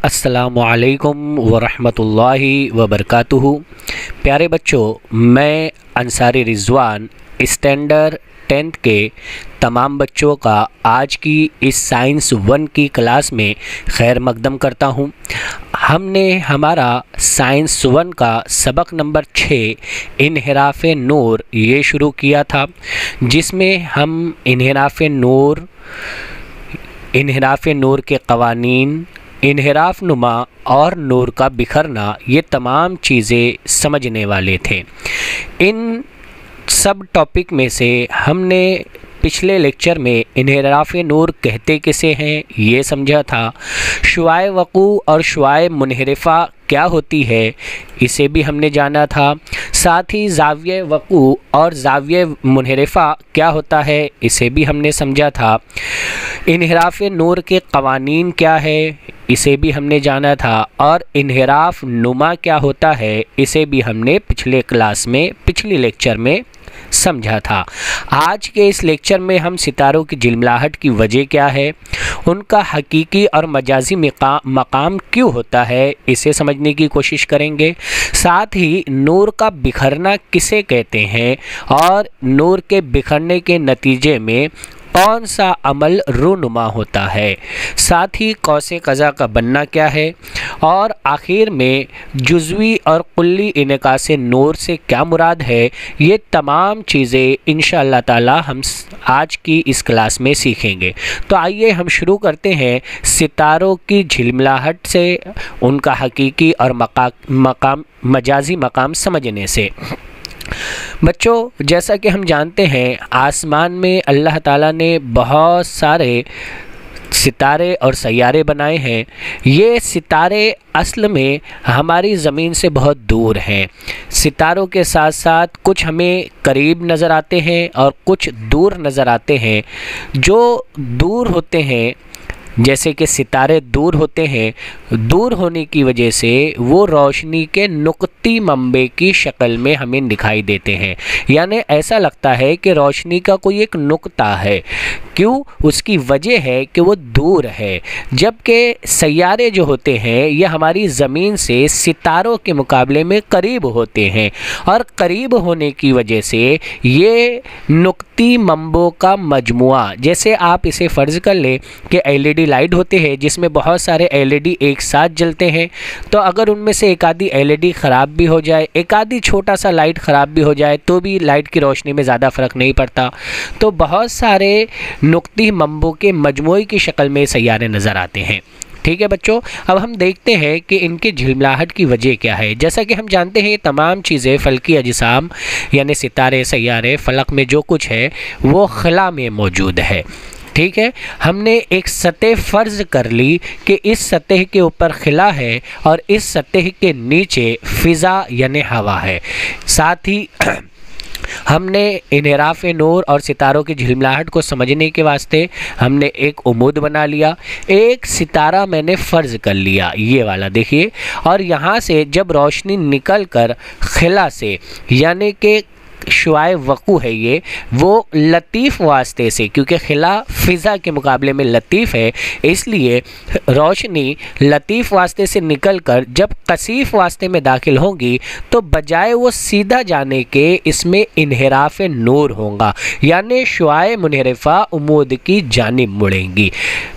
अस्सलामुअलैकुम वरहमतुल्लाहि वबरकातुहू। प्यारे बच्चों, मैं अंसारी रिजवान स्टैंडर्ड 10th के तमाम बच्चों का आज की इस साइंस 1 की क्लास में खैर मकदम करता हूँ। हमने हमारा साइंस 1 का सबक नंबर 6 इन्हिराफ़े नूर ये शुरू किया था, जिसमें हम इन्हिराफ़े नूर के क़वानीन, इन्हिराफ़ नुमा और नूर का बिखरना, ये तमाम चीज़ें समझने वाले थे। इन सब टॉपिक में से हमने पिछले लेक्चर में इन्हिराफ़े नूर कहते किसे हैं ये समझा था। शुआए वक़ू और शुआए मुनहरिफ़ा क्या होती है इसे भी हमने जाना था। साथ ही ज़ाविये वक़ू और ज़ाविये मुनहरिफ़ा क्या होता है इसे भी हमने समझा था। इन्हिराफ़े नूर के क़वानीन क्या है इसे भी हमने जाना था, और इन्हिराफ़ नुमा क्या होता है इसे भी हमने पिछली लेक्चर में समझा था। आज के इस लेक्चर में हम सितारों की झिलमिलाहट की वजह क्या है, उनका हकीकी और मजाजी मकाम क्यों होता है इसे समझने की कोशिश करेंगे। साथ ही नूर का बिखरना किसे कहते हैं और नूर के बिखरने के नतीजे में कौन सा अमल रूनुमा होता है। साथ ही कौसे क़ज़ा का बनना क्या है, और आखिर में जुज़वी और कुल्ली इनकासे नूर से क्या मुराद है। ये तमाम चीज़ें इंशाअल्लाह ताला हम आज की इस क्लास में सीखेंगे। तो आइए हम शुरू करते हैं सितारों की झिलमिलाहट से, उनका हकीकी और मजाजी मकाम समझने से। बच्चों, जैसा कि हम जानते हैं आसमान में अल्लाह ताला ने बहुत सारे सितारे और सैयारे बनाए हैं। ये सितारे असल में हमारी ज़मीन से बहुत दूर हैं। सितारों के साथ साथ कुछ हमें करीब नज़र आते हैं और कुछ दूर नज़र आते हैं। जो दूर होते हैं, जैसे कि सितारे दूर होते हैं, दूर होने की वजह से वो रोशनी के नुक्ती मंबे की शक्ल में हमें दिखाई देते हैं। यानी ऐसा लगता है कि रोशनी का कोई एक नुक्ता है। क्यों? उसकी वजह है कि वो दूर है। जबकि सैयारे जो होते हैं ये हमारी ज़मीन से सितारों के मुकाबले में करीब होते हैं, और करीब होने की वजह से ये नुक्ती मंबों का मजमुआ, जैसे आप इसे फ़र्ज़ कर लें कि एलईडी लाइट होते हैं जिसमें बहुत सारे एलईडी एक साथ जलते हैं। तो अगर उनमें से एक आधी एलईडी ख़राब भी हो जाए, एक आधी छोटा सा लाइट ख़राब भी हो जाए, तो भी लाइट की रोशनी में ज़्यादा फ़र्क नहीं पड़ता। तो बहुत सारे नुक्ती मंबों के मजमुए की शक्ल में सैयारे नज़र आते हैं। ठीक है बच्चों, अब हम देखते हैं कि इनकी झिलमिलाहट की वजह क्या है। जैसा कि हम जानते हैं ये तमाम चीज़ें फ़ल्की अजसाम यानी सितारे, सैयारे, फ़लक में जो कुछ है वो खला में मौजूद है। ठीक है, हमने एक सतह फ़र्ज़ कर ली कि इस सतह के ऊपर खिला है और इस सतह के नीचे फ़िज़ा यानी हवा है। साथ ही हमने इन्हिराफ़े नूर और सितारों की झिलमिलाहट को समझने के वास्ते हमने एक उमूद बना लिया। एक सितारा मैंने फ़र्ज़ कर लिया, ये वाला देखिए, और यहाँ से जब रोशनी निकल कर खिला से, यानी कि शुआए वक़ू है ये, वो लतीफ़ वास्ते से, क्योंकि खिला फ़िज़ा के मुकाबले में लतीफ़ है, इसलिए रोशनी लतीफ़ वास्ते से निकलकर जब कसीफ़ वास्ते में दाखिल होंगी तो बजाय वो सीधा जाने के इसमें इन्हिराफ़े नूर होगा, यानी शुआए मुनहरिफ़ा उमूद की जानिब मुड़ेंगी।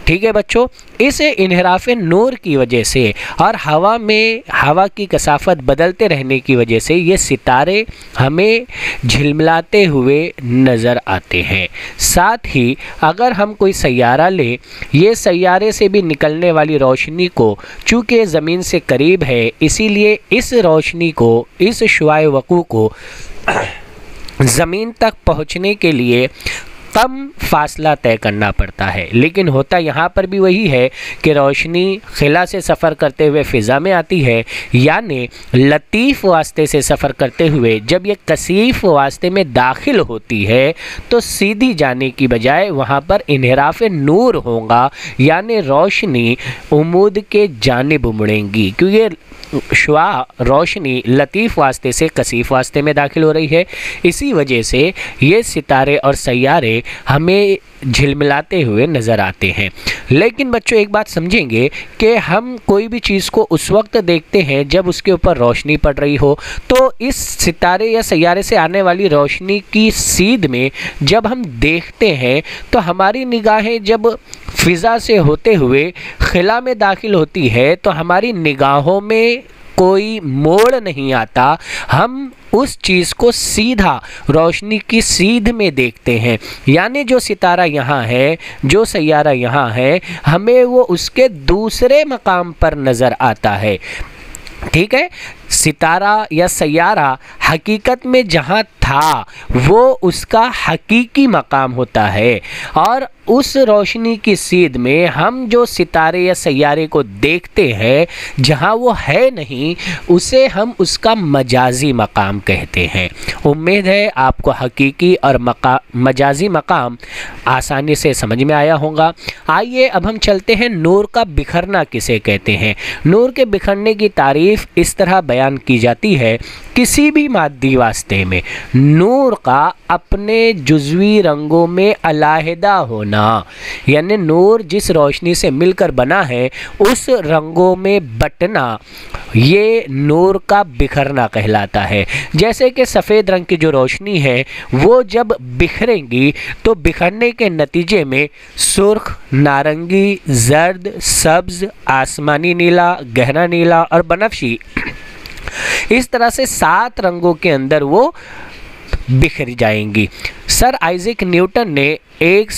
ठीक है बच्चों, इस इन्हिराफ़े नूर की वजह से और हवा की कसाफत बदलते रहने की वजह से ये सितारे हमें झिलमिलाते हुए नज़र आते हैं। साथ ही अगर हम कोई सैयारा लें, ये सैयारे से भी निकलने वाली रोशनी को चूँकि ज़मीन से करीब है, इसीलिए इस रोशनी को, इस शुआए वक़ू को ज़मीन तक पहुँचने के लिए कम फासला तय करना पड़ता है। लेकिन होता यहाँ पर भी वही है कि रोशनी खिला से सफ़र करते हुए फ़िज़ा में आती है, यानी लतीफ़ वास्ते से सफ़र करते हुए जब ये कसीफ़ वास्ते में दाखिल होती है तो सीधी जाने की बजाय वहाँ पर इन्हिराफ़े नूर होगा, यानी रोशनी उमूद के जानिब मुड़ेंगी, क्योंकि शुआ रोशनी लतीफ़ वास्ते से कसीफ़ वास्ते में दाखिल हो रही है। इसी वजह से ये सितारे और सैयारे हमें झिलमिलाते हुए नज़र आते हैं। लेकिन बच्चों एक बात समझेंगे कि हम कोई भी चीज़ को उस वक्त देखते हैं जब उसके ऊपर रोशनी पड़ रही हो। तो इस सितारे या सैयारे से आने वाली रोशनी की सीध में जब हम देखते हैं तो हमारी निगाहें जब फ़िज़ा से होते हुए खिला में दाखिल होती है तो हमारी निगाहों में कोई मोड़ नहीं आता, हम उस चीज़ को सीधा रोशनी की सीध में देखते हैं। यानी जो सितारा यहाँ है, जो सैयारा यहाँ है, हमें वो उसके दूसरे मकाम पर नज़र आता है। ठीक है, सितारा या सैयारा हकीकत में जहाँ था वो उसका हकीकी मकाम होता है, और उस रोशनी की सीध में हम जो सितारे या सैयारे को देखते हैं जहाँ वो है नहीं, उसे हम उसका मजाजी मकाम कहते हैं। उम्मीद है आपको हकीकी और मजाजी मकाम आसानी से समझ में आया होगा। आइए अब हम चलते हैं नूर का बिखरना किसे कहते हैं। नूर के बिखरने की तारीफ़ इस तरह बयान की जाती है, किसी भी मादी वास्ते में नूर का अपने जुज़वी रंगों में अलहदा होना, यानी नूर जिस रोशनी से मिलकर बना है उस रंगों में बटना, ये नूर का बिखरना कहलाता है। जैसे कि सफ़ेद रंग की जो रोशनी है वो जब बिखरेंगी तो बिखरने के नतीजे में सुर्ख, नारंगी, जर्द, सब्ज़, आसमानी नीला, गहरा नीला और बनफशी, इस तरह से 7 रंगों के अंदर वो बिखर जाएंगी। सर आइजैक न्यूटन ने एक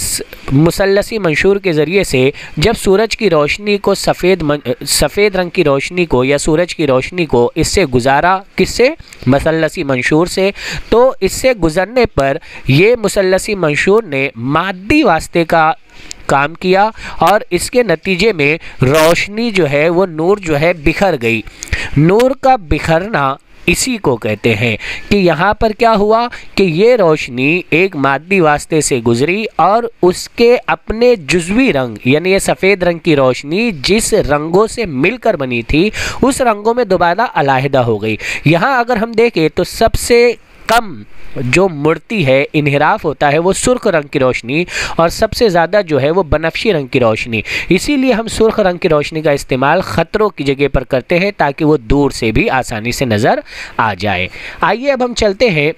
मुसल्लसी मंशूर के ज़रिए से जब सूरज की रोशनी को सफ़ेद रंग की रोशनी को या सूरज की रोशनी को इससे गुजारा, किससे? मुसल्लसी मंशूर से। तो इससे गुज़रने पर ये मुसल्लसी मंशूर ने मादी वास्ते का काम किया और इसके नतीजे में रोशनी जो है वो नूर जो है बिखर गई। नूर का बिखरना इसी को कहते हैं कि यहाँ पर क्या हुआ कि ये रोशनी एक मादी वास्ते से गुजरी और उसके अपने जुज़वी रंग, यानी ये सफ़ेद रंग की रोशनी जिस रंगों से मिलकर बनी थी उस रंगों में दोबारा अलहदा हो गई। यहाँ अगर हम देखें तो सबसे कम जो मुड़ती है, इन्हिराफ होता है, वो सुर्ख रंग की रोशनी, और सबसे ज़्यादा जो है वो बनफशी रंग की रोशनी। इसीलिए हम सुर्ख रंग की रोशनी का इस्तेमाल ख़तरों की जगह पर करते हैं ताकि वो दूर से भी आसानी से नज़र आ जाए। आइए अब हम चलते हैं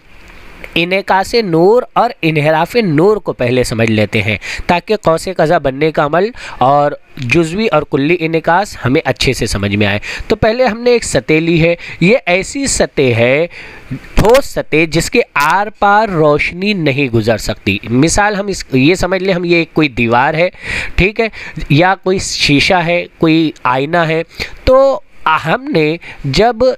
इनेकासे नूर और इन्हिराफ नूर को पहले समझ लेते हैं ताकि कौसे कज़ा बनने का अमल और जुज़वी और कुल्ली इनेकास हमें अच्छे से समझ में आए। तो पहले हमने एक सतह ली है। ये ऐसी सतह है, ठोस सतह, जिसके आर पार रोशनी नहीं गुजर सकती। मिसाल हम ये समझ लें, हम ये कोई दीवार है, ठीक है, या कोई शीशा है, कोई आईना है। तो हमने जब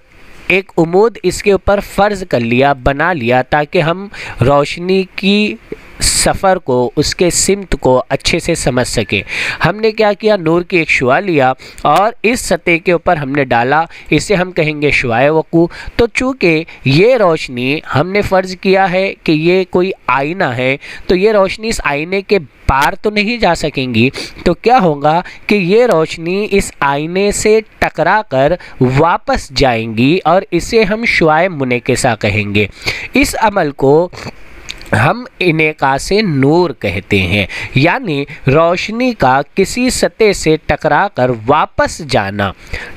एक उम्मीद इसके ऊपर फ़र्ज़ कर लिया, बना लिया, ताकि हम रोशनी की सफ़र को, उसके सिमत को अच्छे से समझ सके। हमने क्या किया, नूर की एक शुआ लिया और इस सतह के ऊपर हमने डाला, इसे हम कहेंगे शुआए वकू। तो चूँकि ये रोशनी हमने फ़र्ज़ किया है कि ये कोई आईना है, तो ये रोशनी इस आईने के पार तो नहीं जा सकेंगी। तो क्या होगा कि ये रोशनी इस आईने से टकरा कर वापस जाएंगी और इसे हम शुआए मुनेकिसा कहेंगे। इस अमल को हम इनेकासे नूर कहते हैं, यानी रोशनी का किसी सतह से टकरा कर वापस जाना।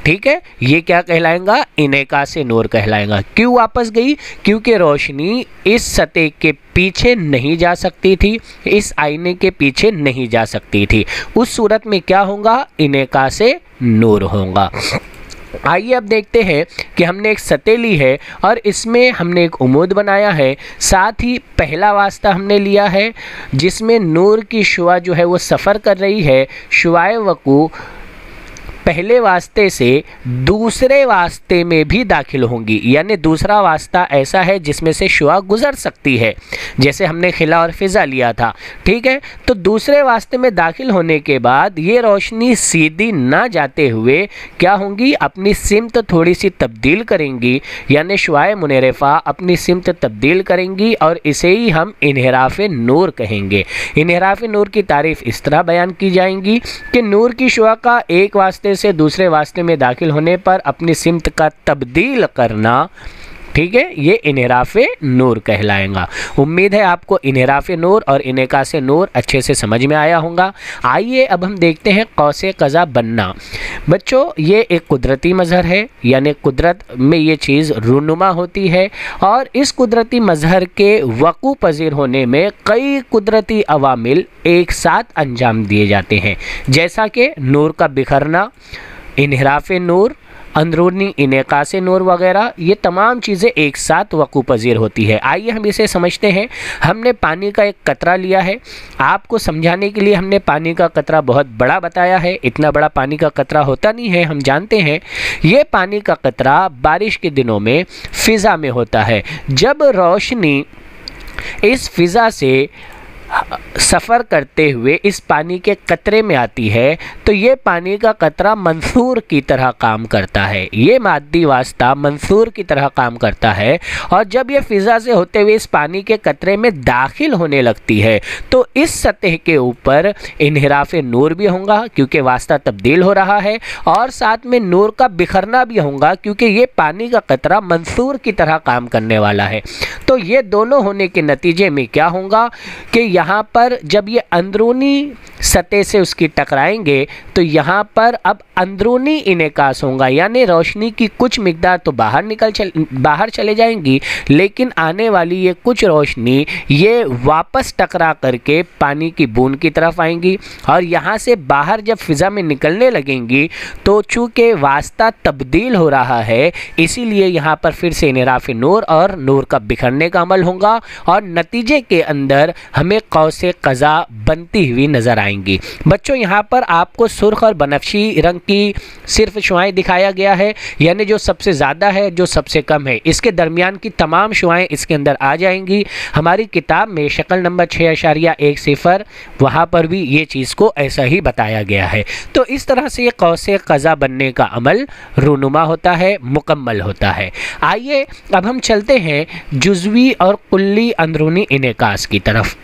ठीक है, ये क्या कहलाएगा? इनेकासे नूर कहलाएगा। क्यों वापस गई? क्योंकि रोशनी इस सतह के पीछे नहीं जा सकती थी, इस आईने के पीछे नहीं जा सकती थी। उस सूरत में क्या होगा? इनेकासे नूर होगा। आइए अब देखते हैं कि हमने एक सतह ली है और इसमें हमने एक उम्मीद बनाया है। साथ ही पहला वास्ता हमने लिया है जिसमें नूर की शुआ जो है वो सफ़र कर रही है। शुआए वकू पहले वास्ते से दूसरे वास्ते में भी दाखिल होंगी, यानी दूसरा वास्ता ऐसा है जिसमें से शुआ गुज़र सकती है, जैसे हमने खिला और फ़िज़ा लिया था। ठीक है, तो दूसरे वास्ते में दाखिल होने के बाद ये रोशनी सीधी ना जाते हुए क्या होंगी? अपनी सिमत थोड़ी सी तब्दील करेंगी, यानी शुआए मुनरफ़ा अपनी सिमत तब्दील करेंगी और इसे ही हम इन्हिराफ नूर कहेंगे। इन्हिराफ नूर की तारीफ़ इस तरह बयान की जाएंगी कि नूर की शुआ का एक वास्ते से दूसरे वास्ते में दाखिल होने पर अपनी सिमत का तब्दील करना, ठीक है, ये इन्हिराफ नूर कहलाएगा। उम्मीद है आपको इन्हिराफ नूर और इनेकास नूर अच्छे से समझ में आया होगा। आइए अब हम देखते हैं कौसे कज़ा बनना। बच्चों, ये एक कुदरती मज़हर है, यानी कुदरत में ये चीज़ रूनुमा होती है और इस कुदरती मज़हर के वक़ू पज़ीर होने में कई कुदरती अवामिल एक साथ अंजाम दिए जाते हैं, जैसा कि नूर का बिखरना, इन्हिराफ नूर, अंदरूनी इनेकास नूर वगैरह। ये तमाम चीज़ें एक साथ वक़ू पज़ीर होती है। आइए हम इसे समझते हैं। हमने पानी का एक कतरा लिया है, आपको समझाने के लिए हमने पानी का कतरा बहुत बड़ा बताया है। इतना बड़ा पानी का कतरा होता नहीं है, हम जानते हैं। ये पानी का कतरा बारिश के दिनों में फ़िज़ा में होता है। जब रोशनी इस फ़िज़ा से सफ़र करते हुए इस पानी के कतरे में आती है तो ये पानी का कतरा मंसूर की तरह काम करता है। ये मादी वास्ता मंसूर की तरह काम करता है और जब ये फ़िज़ा से होते हुए इस पानी के कतरे में दाखिल होने लगती है तो इस सतह के ऊपर इन्हिराफ नूर भी होगा क्योंकि वास्ता तब्दील हो रहा है, और साथ में नूर का बिखरना भी होगा क्योंकि ये पानी का कतरा मंसूर की तरह काम करने वाला है। तो ये दोनों होने के नतीजे में क्या होगा कि यहाँ पर जब ये अंदरूनी सतह से उसकी टकराएंगे तो यहाँ पर अब अंदरूनी इनेकास होगा, यानी रोशनी की कुछ मिकदार तो बाहर चले जाएंगी, लेकिन आने वाली ये कुछ रोशनी ये वापस टकरा करके पानी की बूंद की तरफ आएंगी और यहाँ से बाहर जब फ़िज़ा में निकलने लगेंगी तो चूँकि वास्ता तब्दील हो रहा है इसीलिए यहाँ पर फिर से इन्हिराफ नूर और नूर का बिखरने का अमल होगा और नतीजे के अंदर हमें कौसे कज़ा बनती हुई नज़र आएंगी। बच्चों, यहाँ पर आपको सुर्ख और बनफशी रंग की सिर्फ शुआएँ दिखाया गया है, यानी जो सबसे ज़्यादा है जो सबसे कम है, इसके दरमियान की तमाम शुआएँ इसके अंदर आ जाएंगी। हमारी किताब में शक्ल नंबर 6.10 वहाँ पर भी ये चीज़ को ऐसा ही बताया गया है। तो इस तरह से ये कौसे कज़ा बनने का अमल रूनुमा होता है, मुकम्मल होता है। आइए अब हम चलते हैं जुज़वी और कुल्ली अंदरूनी इनेकास की तरफ।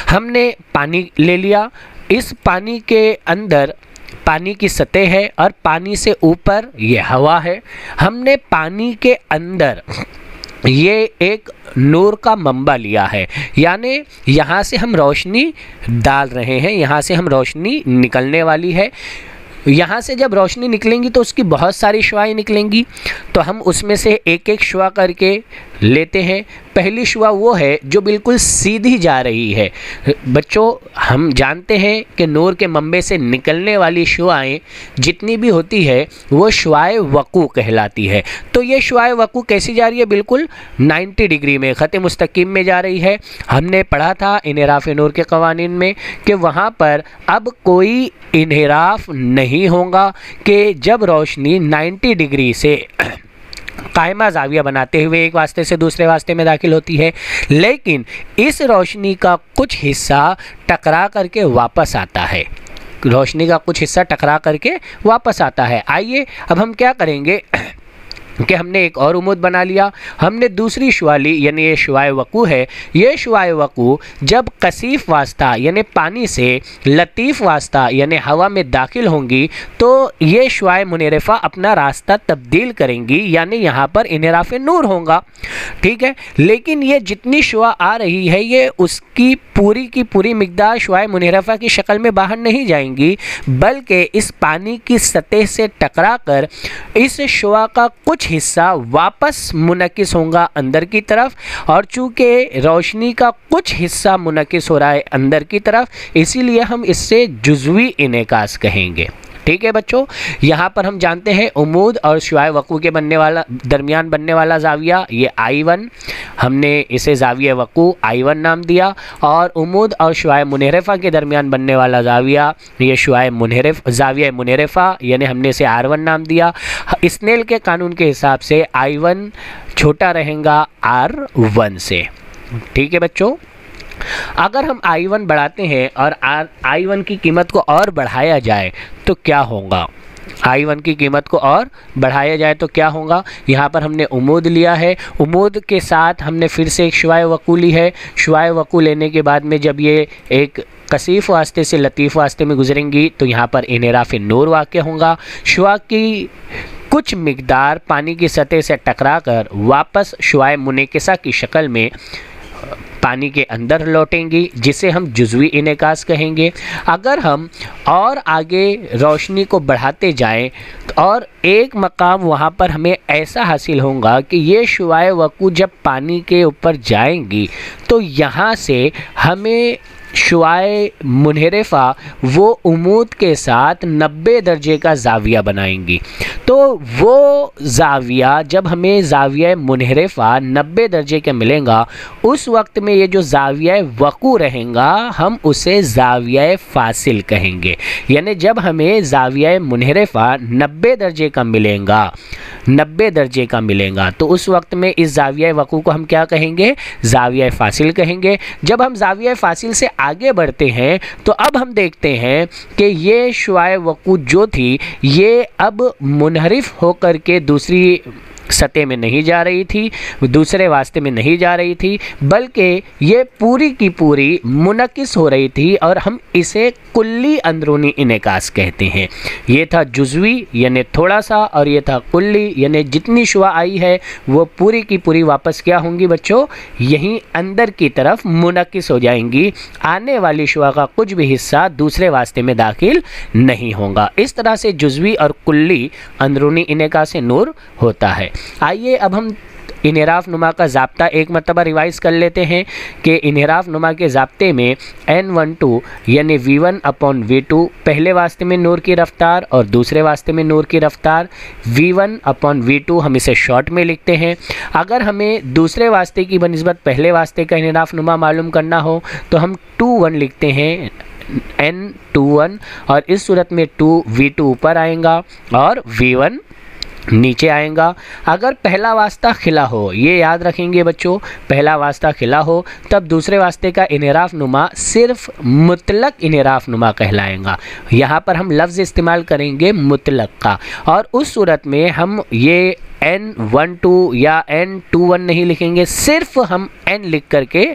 हमने पानी ले लिया, इस पानी के अंदर पानी की सतह है और पानी से ऊपर ये हवा है। हमने पानी के अंदर ये एक नूर का मंबा लिया है, यानी यहाँ से हम रोशनी डाल रहे हैं, यहाँ से हम रोशनी निकलने वाली है। यहाँ से जब रोशनी निकलेंगी तो उसकी बहुत सारी शुआएँ निकलेंगी, तो हम उसमें से एक एक शुआ करके लेते हैं। पहली शुआ वो है जो बिल्कुल सीधी जा रही है। बच्चों, हम जानते हैं कि नूर के मंबे से निकलने वाली शुआएँ जितनी भी होती है वो शुआए वक़ू कहलाती है। तो ये शुआए वक़ू कैसी जा रही है? बिल्कुल 90 डिग्री में ख़त मुस्तकीम में जा रही है। हमने पढ़ा था इन्हिराफ नूर के क़वानीन में कि वहाँ पर अब कोई इन्हिराफ नहीं होगा कि जब रोशनी 90 डिग्री से कायमा ज़ाविया बनाते हुए एक वास्ते से दूसरे वास्ते में दाखिल होती है, लेकिन इस रोशनी का कुछ हिस्सा टकरा करके वापस आता है। रोशनी का कुछ हिस्सा टकरा करके वापस आता है। आइए अब हम क्या करेंगे कि हमने एक और उम्मीद बना लिया। हमने दूसरी शुआ ली, यानी ये शुआए वक़ू है। ये शुआए वक़ू जब कसीफ़ वास्ता यानी पानी से लतीफ़ वास्ता यानी हवा में दाखिल होंगी तो ये शुआए मुनरिफ़ा अपना रास्ता तब्दील करेंगी, यानी यहाँ पर इन्हिराफ नूर होगा। ठीक है, लेकिन ये जितनी शुआ आ रही है ये उसकी पूरी की पूरी मिकदार शुआए मुनरिफ़ा की शक्ल में बाहर नहीं जाएंगी, बल्कि इस पानी की सतह से टकरा कर इस शुआ का कुछ हिस्सा वापस मुनकिस होगा अंदर की तरफ, और चूँकि रोशनी का कुछ हिस्सा मुनकिस हो रहा है अंदर की तरफ, इसीलिए हम इससे जुज़वी इनेकास कहेंगे। ठीक है बच्चों, यहाँ पर हम जानते हैं उमूद और शुआए वक़ू के दरमियान बनने वाला ज़ाविया ये I1, हमने इसे ज़ाविया वक़ू I1 नाम दिया, और उमूद और शुआए मुनरिफ़ा के दरमियान बनने वाला ज़ाविया ये ज़ाविया मुनरिफ़ा यानी हमने इसे R1 नाम दिया। स्नेल के कानून के हिसाब से I1 छोटा रहेगा R1 से। ठीक है बच्चों, अगर हम I1 बढ़ाते हैं और I1 की कीमत को और बढ़ाया जाए तो क्या होगा? I1 की कीमत को और बढ़ाया जाए तो क्या होगा? यहाँ पर हमने उमूद लिया है, उमूद के साथ हमने फिर से एक शुआए वक़ू ली है। शुआए वक़ू लेने के बाद में जब ये एक कसीफ़ वास्ते से लतीफ़ वास्ते में गुजरेंगी तो यहाँ पर इन्हिराफ नूर वाक़ होगा। शुआ की कुछ मिकदार पानी की सतह से टकराकर वापस शुआए मुनेकिसा की शक्ल में पानी के अंदर लौटेंगी, जिसे हम जुज़वी इनेकास कहेंगे। अगर हम और आगे रोशनी को बढ़ाते जाएं और एक मकाम वहाँ पर हमें ऐसा हासिल होगा कि ये शुआए वक़ू जब पानी के ऊपर जाएंगी तो यहाँ से हमें शुआए मुनहरिफा वो उमूद के साथ 90 दर्जे का ज़ाविया बनाएंगी। तो वो ज़ाविया जब हमें ज़ाविया मुनहरिफा 90 दर्जे का मिलेगा, उस वक्त में ये जो ज़ाविया वक़ू रहेगा हम उसे ज़ाविया फ़ासिल कहेंगे। यानी जब हमें ज़ाविया मुनहरिफा 90 दर्जे का मिलेगा, 90 दर्जे का मिलेगा, तो उस वक्त में इस ज़ाविया वक़ू को हम क्या कहेंगे? ज़ाविया फ़ासिल कहेंगे। जब हम ज़ाविया फ़ासिल से आगे बढ़ते हैं तो अब हम देखते हैं कि ये शुआए वक़ू जो थी ये अब मुनहरिफ होकर के दूसरी सतह में नहीं जा रही थी, दूसरे वास्ते में नहीं जा रही थी, बल्कि ये पूरी की पूरी मुनकिस हो रही थी और हम इसे कुल्ली अंदरूनी इनेकास कहते हैं। ये था जुज़वी यानी थोड़ा सा, और ये था कुल्ली यानी जितनी शुआ आई है वो पूरी की पूरी वापस क्या होंगी बच्चों? यहीं अंदर की तरफ मुनकिस हो जाएंगी। आने वाली शुआ का कुछ भी हिस्सा दूसरे वास्ते में दाखिल नहीं होगा। इस तरह से जुज़वी और कुल्ली अंदरूनी इनेकास नूर होता है। आइए अब हम इन्हिराफ नुमा का ज़ाब्ता एक मरतबा रिवाइज़ कर लेते हैं कि इन्हिराफ नुमा के ज़ाब्ते में n12 यानी v1/v2 पहले वास्ते में नूर की रफ़्तार और दूसरे वास्ते में नूर की रफ़्तार, v1/v2 हम इसे शॉर्ट में लिखते हैं। अगर हमें दूसरे वास्ते की बनिस्बत पहले वास्ते का इन्हिराफ नुमा मालूम करना हो तो हम 2-1 लिखते हैं, n21, और इस सूरत में 2v2 ऊपर आएगा और v1 नीचे आएगा। अगर पहला वास्ता खिला हो, ये याद रखेंगे बच्चों, पहला वास्ता खिला हो तब दूसरे वास्ते का इन्हिराफ नुमा सिर्फ मुतलक इन्हिराफ नुमा कहलाएगा। यहाँ पर हम लफ्ज़ इस्तेमाल करेंगे मुतलक का, और उस सूरत में हम ये n12 या n21 नहीं लिखेंगे, सिर्फ हम n लिख करके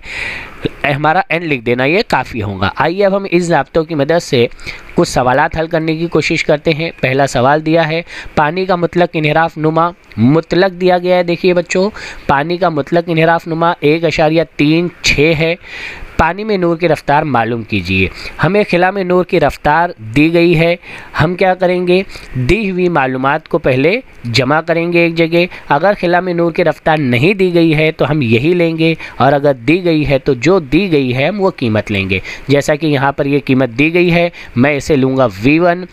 हमारा n लिख देना ये काफ़ी होगा। आइए अब हम इस ज़ाब्तों की मदद से कुछ सवालात हल करने की कोशिश करते हैं। पहला सवाल दिया है पानी का मुतलक इन्हिराफ नुमा, मुतलक दिया गया है। देखिए बच्चों, पानी का मुतलक इन्हिराफ नुमा 1.36 है। पानी में नूर की रफ़्तार मालूम कीजिए। हमें खिला में नूर की रफ़्तार दी गई है, हम क्या करेंगे? दी हुई मालूमात को पहले जमा करेंगे एक जगह। अगर खिला में नूर की रफ़्तार नहीं दी गई है तो हम यही लेंगे, और अगर दी गई है तो जो दी गई है हम वो कीमत लेंगे। जैसा कि यहाँ पर ये कीमत दी गई है, मैं इसे लूँगा v1,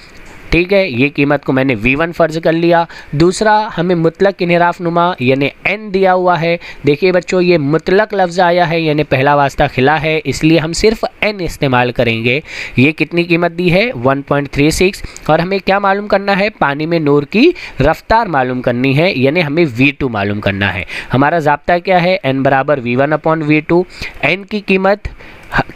ठीक है, ये कीमत को मैंने v1 फ़र्ज़ कर लिया। दूसरा, हमें मुतलक इन्हिराफ नुमा यानी n दिया हुआ है। देखिए बच्चों, ये मुतलक लफ्ज़ आया है यानी पहला वास्ता खिला है, इसलिए हम सिर्फ n इस्तेमाल करेंगे। ये कितनी कीमत दी है? 1.36, और हमें क्या मालूम करना है? पानी में नूर की रफ़्तार मालूम करनी है, यानी हमें v2 मालूम करना है। हमारा ज़ाब्ता क्या है? n बराबर v1/v2। n की कीमत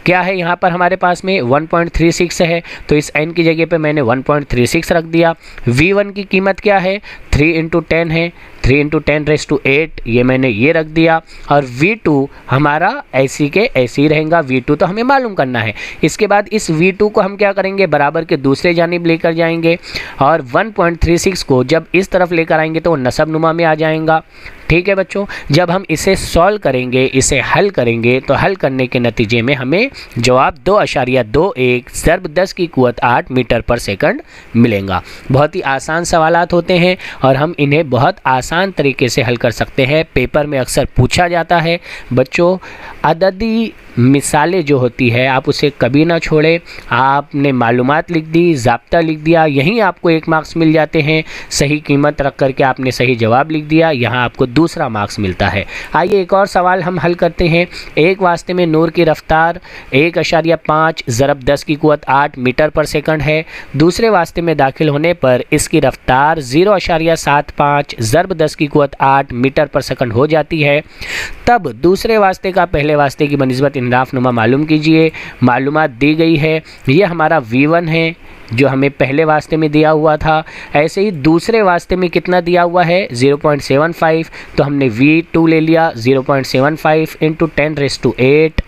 क्या है यहाँ पर हमारे पास में? 1.36 है, तो इस n की जगह पे मैंने 1.36 रख दिया। v1 की कीमत क्या है? 3 × 10 है, 3 × 10⁸, ये मैंने ये रख दिया। और v2 हमारा ऐसी के ऐसी रहेगा, v2 तो हमें मालूम करना है। इसके बाद इस v2 को हम क्या करेंगे? बराबर के दूसरे जानिब लेकर जाएंगे, और 1.36 को जब इस तरफ लेकर आएंगे तो वो नसब नुमा में आ जाएगा। ठीक है बच्चों, जब हम इसे सॉल्व करेंगे, इसे हल करेंगे, तो हल करने के नतीजे में हमें जवाब 2.21 ज़रब 10 की क़ुव्वत 8 मीटर पर सेकंड मिलेगा। बहुत ही आसान सवालात होते हैं और हम इन्हें बहुत आसान तरीके से हल कर सकते हैं। पेपर में अक्सर पूछा जाता है बच्चों, अददी मिसालें जो होती है आप उसे कभी ना छोड़ें। आपने मालूमात लिख दी, ज़ाब्ता लिख दिया, यहीं आपको 1 मार्क्स मिल जाते हैं। सही कीमत रख करके आपने सही जवाब लिख दिया, यहाँ आपको दूसरा मार्क्स मिलता है। आइए एक और सवाल हम हल करते हैं। एक वास्ते में नूर की रफ़्तार 1.5 ज़रब 10 की क़ुव्वत 8 मीटर पर सेकंड है। दूसरे वास्ते में दाखिल होने पर इसकी रफ़्तार 0.75 ज़रब 10 की क़ुव्वत 8 मीटर पर सेकंड हो जाती है। तब दूसरे वास्ते का पहले वास्ते की बनिस्बत इन्हिराफ नुमा मालूम कीजिए। मालूमात दी गई है, ये हमारा v1 है जो हमें पहले वास्ते में दिया हुआ था। ऐसे ही दूसरे वास्ते में कितना दिया हुआ है? 0.75, तो हमने v2 ले लिया 0.75 × 10⁸,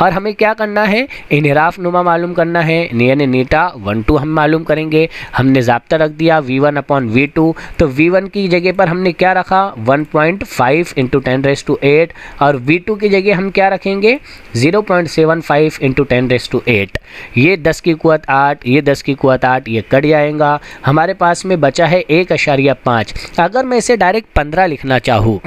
और हमें क्या करना है, इन्हिराफ नुमा मालूम करना है, यानी नीटा 1-2 हम मालूम करेंगे। हमने ज़ाब्ता रख दिया V1/V2, तो V1 की जगह पर हमने क्या रखा 1.5 × 10⁸ और V2 की जगह हम क्या रखेंगे 0.75 × 10⁸। ये 10 की कुवत 8, ये 10 की कुवत 8, ये कट जाएगा। हमारे पास में बचा है 1.5। अगर मैं इसे डायरेक्ट 15 लिखना चाहूँ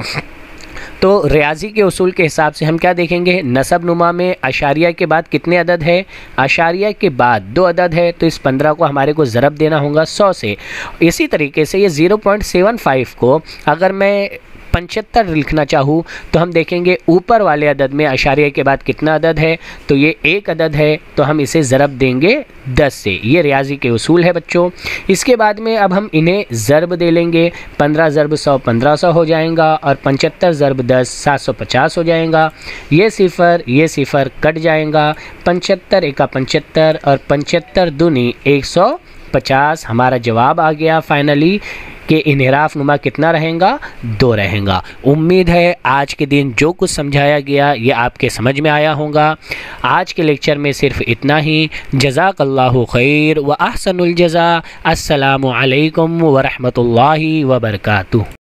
तो रियाजी के उसूल के हिसाब से हम क्या देखेंगे, नसब नुमा में अशारिया के बाद कितने अदद है, अशारिया के बाद 2 अदद है, तो इस 15 को हमारे को ज़रब देना होगा 100 से। इसी तरीके से ये 0.75 को अगर मैं 75 लिखना चाहूँ तो हम देखेंगे ऊपर वाले अदद में अशारिया के बाद कितना अदद है, तो ये 1 अदद है, तो हम इसे ज़रब देंगे 10 से। ये रियाजी के उसूल है बच्चों। इसके बाद में अब हम इन्हें ज़रब दे लेंगे, 15 ज़रब 100 1500 हो जाएगा और 75 ज़रब 10 750 हो जाएगा। ये सिफ़र कट जाएगा, 75 एका 75 और 75 दूनी 150। हमारा जवाब आ गया फाइनली कि इन्हिराफ नुमा कितना रहेगा 2 रहेगा। उम्मीद है आज के दिन जो कुछ समझाया गया ये आपके समझ में आया होगा। आज के लेक्चर में सिर्फ इतना ही। जज़ाकल्लाहु खैर व अहसनुल जज़ा। अस्सलामु अलैकुम व रहमतुल्लाहि व बरकातुहू।